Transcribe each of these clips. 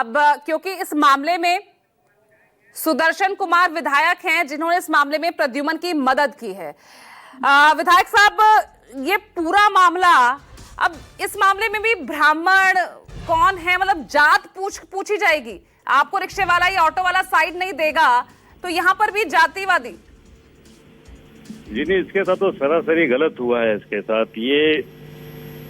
अब क्योंकि इस मामले में सुदर्शन कुमार विधायक हैं जिन्होंने इस मामले में प्रद्युमन की मदद की है। विधायक साहब, ये पूरा मामला, अब इस मामले में भी ब्राह्मण कौन है, मतलब जात पूछी जाएगी। आपको रिक्शे वाला या ऑटो वाला साइड नहीं देगा, तो यहाँ पर भी जातिवादी। जी नहीं, इसके साथ तो सरासरी गलत हुआ है। इसके साथ ये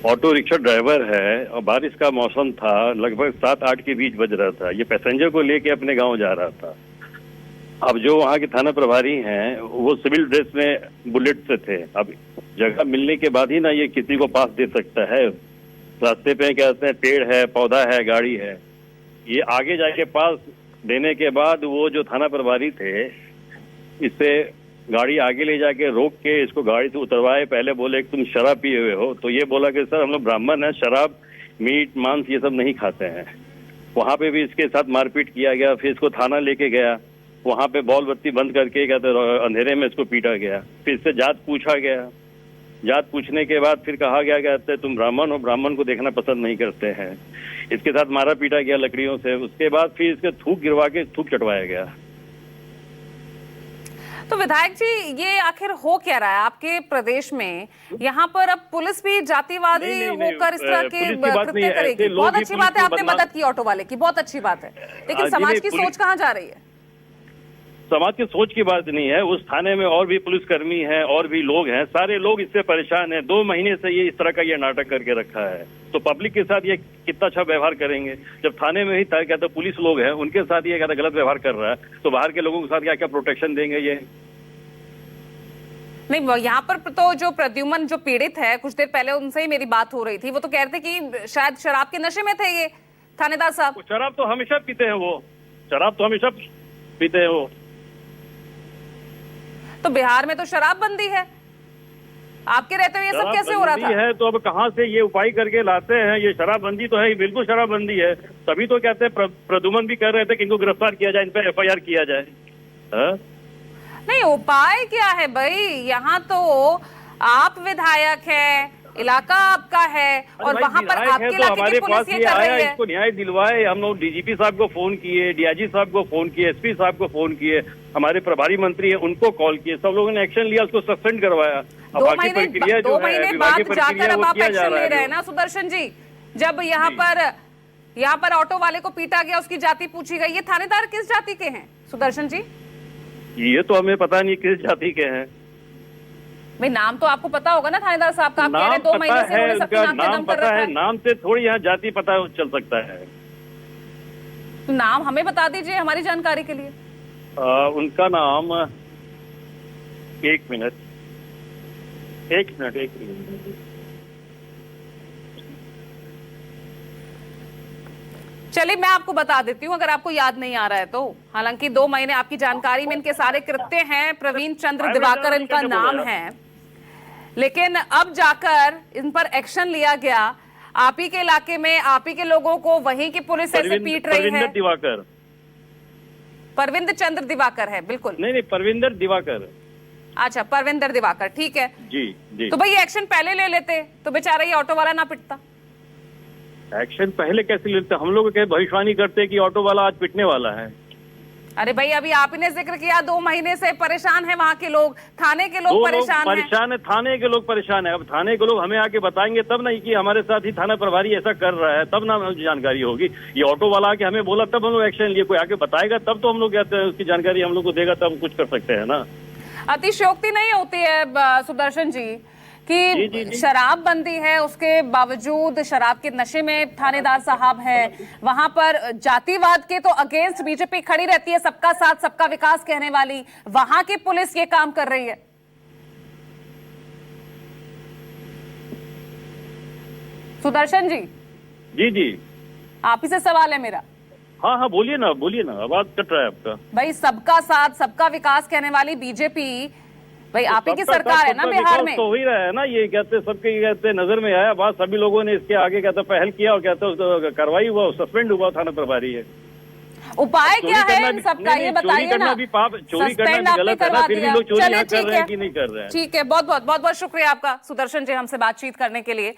ऑटो रिक्शा ड्राइवर है और बारिश का मौसम था, लगभग 7-8 के बीच बज रहा था। ये पैसेंजर को लेके अपने गांव जा रहा था। अब जो वहाँ के थाना प्रभारी हैं वो सिविल ड्रेस में बुलेट से थे। अब जगह मिलने के बाद ही ना ये किसी को पास दे सकता है। रास्ते पे कहते हैं पेड़ है, पौधा है, गाड़ी है। ये आगे जाके पास देने के बाद वो जो थाना प्रभारी थे, इससे गाड़ी आगे ले जाके रोक के इसको गाड़ी से उतरवाए। पहले बोले कि तुम शराब पिए हुए हो, तो ये बोला कि सर हम लोग ब्राह्मण हैं, शराब, मीट, मांस ये सब नहीं खाते हैं। वहाँ पे भी इसके साथ मारपीट किया गया। फिर इसको थाना लेके गया, वहाँ पे बॉल बत्ती बंद करके कहते अंधेरे में इसको पीटा गया। फिर इससे जात पूछा गया। जात पूछने के बाद फिर कहा गया कहते तुम ब्राह्मण हो, ब्राह्मण को देखना पसंद नहीं करते हैं। इसके साथ मारा पीटा गया लकड़ियों से। उसके बाद फिर इसके थूक गिरवा के थूक चटवाया गया। तो विधायक जी, ये आखिर हो क्या रहा है आपके प्रदेश में? यहाँ पर अब पुलिस भी जातिवादी होकर इस तरह के कृत्य करेगी। बहुत अच्छी बात है, आपने मदद की ऑटो वाले की, बहुत अच्छी बात है, लेकिन समाज की सोच कहाँ जा रही है? समाज की सोच की बात नहीं है। उस थाने में और भी पुलिसकर्मी हैं और भी लोग हैं, सारे लोग इससे परेशान हैं। 2 महीने से ये इस तरह का ये नाटक करके रखा है, तो पब्लिक के साथ ये कितना अच्छा व्यवहार करेंगे? जब थाने में ही कहते पुलिस लोग हैं, उनके साथ ये कहते गलत व्यवहार कर रहा है, तो बाहर के लोगों के साथ क्या क्या प्रोटेक्शन देंगे ये? नहीं, यहाँ पर तो जो प्रद्युमन जो पीड़ित है, कुछ देर पहले उनसे ही मेरी बात हो रही थी, वो तो कह रहे थे कि शायद शराब के नशे में थे ये थानेदार साहब। शराब तो हमेशा पीते हैं वो, शराब तो हमेशा पीते हैं वो। तो बिहार में तो शराब बंदी है, आपके रहते हुए ये सब कैसे हो रहा था? है तो अब कहाँ से ये उपाय करके लाते हैं? ये शराब बंदी तो है, बिल्कुल शराब बंदी है। तभी तो कहते हैं प्रद्युमन भी कर रहे थे कि इनको गिरफ्तार किया जाए, इन पर FIR किया जाए। नहीं, उपाय क्या है भाई? यहाँ तो आप विधायक है, इलाका आपका है, और वहाँ पर आपके इलाके की पुलिस ये कर रही है। इसको न्याय दिलवाए। हम लोग DGP साहब को फोन किए, DIG साहब को फोन किए, SP साहब को फोन किए, हमारे प्रभारी मंत्री है उनको कॉल किए, सब लोगों ने एक्शन लिया, उसको सस्पेंड करवाया। अब बाकी प्रक्रिया जो है, 2 महीने बाद जाकर अब आप एक्शन ले रहे हैं ना सुदर्शन जी? जब यहाँ पर ऑटो वाले को पीटा गया, उसकी जाति पूछी गई, ये थानेदार किस जाति के हैं सुदर्शन जी? ये तो हमें पता नहीं किस जाति के हैं। भाई नाम तो आपको पता होगा ना थानेदार साहब का, आप कह रहे हैं 2 महीने से उन्होंने सबके नाम पे दम कर रखा है। नाम से थोड़ी यहाँ जाति पता चल सकता है। नाम हमें बता दीजिए हमारी जानकारी के लिए। उनका नाम, एक मिनट। चलिए मैं आपको बता देती हूँ, अगर आपको याद नहीं आ रहा है तो। हालांकि 2 महीने आपकी जानकारी में इनके सारे कृत्य हैं। प्रवीण चंद्र दिवाकर इनका नाम है, लेकिन अब जाकर इन पर एक्शन लिया गया। आप ही के इलाके में आप ही के लोगों को वहीं की पुलिस ऐसे पीट रही है। दिवाकर, परविंदर चंद्र दिवाकर है, बिल्कुल। नहीं, परविंदर दिवाकर। अच्छा, परविंदर दिवाकर, ठीक है जी। तो भाई एक्शन पहले ले लेते तो बेचारा ये ऑटो वाला ना पिटता। एक्शन पहले कैसे लेते? हम लोग क्या भविष्यवाणी करते कि ऑटो वाला आज पिटने वाला है? अरे भाई, अभी आप ही ने जिक्र किया 2 महीने से परेशान है वहाँ के लोग, थाने के लोग परेशान है। थाने के लोग परेशान है। अब थाने के लोग हमें आके बताएंगे तब ना कि हमारे साथ ही थाना प्रभारी ऐसा कर रहा है, तब ना जानकारी होगी। ये ऑटो वाला आके हमें बोला तब हम लोग एक्शन लिए, कोई आके बताएगा तब तो हम लोग कहते हैं, उसकी जानकारी हम लोग को देगा तब कुछ कर सकते हैं ना। अतिशयोक्ति नहीं होती है सुदर्शन जी कि जी। शराब बंदी है, उसके बावजूद शराब के नशे में थानेदार साहब है। वहां पर जातिवाद के तो अगेंस्ट बीजेपी खड़ी रहती है, सबका साथ सबका विकास कहने वाली। वहां की पुलिस ये काम कर रही है। सुदर्शन जी जी आप ही से सवाल है मेरा। हाँ, बोलिए ना, आवाज कट रहा है आपका। भाई सबका साथ सबका विकास कहने वाली बीजेपी, भाई आप ही की सरकार है ना बिहार में। तो हो ही रहा है ना, ये कहते सबके कहते नजर में आया बात, सभी लोगों ने इसके आगे कहते पहल किया और कहते कार्रवाई हुआ, सस्पेंड हुआ थाना प्रभारी है। उपाय क्या है इन सबका, ये बताइए ना। चोरी करना भी गलत है ना, फिर भी लोग चोरी कर रहे हैं कि नहीं कर रहे हैं? ठीक है, बहुत बहुत शुक्रिया आपका सुदर्शन जी हमसे बातचीत करने के लिए।